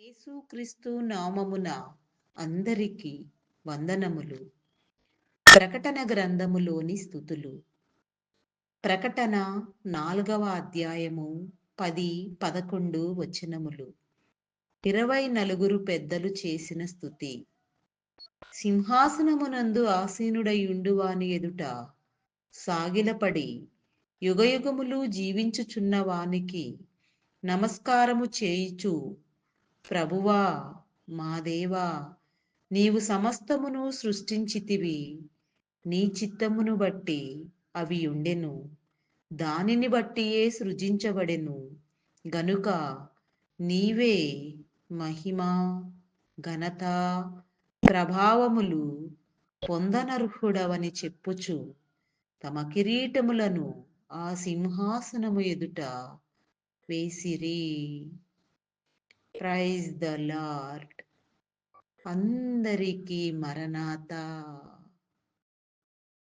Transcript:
యేసుక్రీస్తు నామమున అందరికి వందనములు. ప్రకటన గ్రంథములోని స్థుతులు. ప్రకటన 4వ అధ్యాయము 10, 11 వచనములు. 24 పెద్దలు చేసిన స్థుతి. సింహాసనమునందు ఆసీనుడయుండు వాని ఎదుట సాగిలపడి యుగయుగములు జీవించుచున్న వానికి నమస్కారము చేయుచు, ప్రభువా, మా దేవా, నీవు సమస్తమును సృష్టించితివి. నీ చిత్తమును బట్టి అవి ఉండెను, దానిని బట్టియే సృజించబడెను గనుక నీవే మహిమ, ఘనత, ప్రభావములు పొందనర్హుడవని చెప్పుచు తమ కిరీటములను ఆ సింహాసనము ఎదుట వేసిరి. Praise the lord. అందరికీ మరణాత.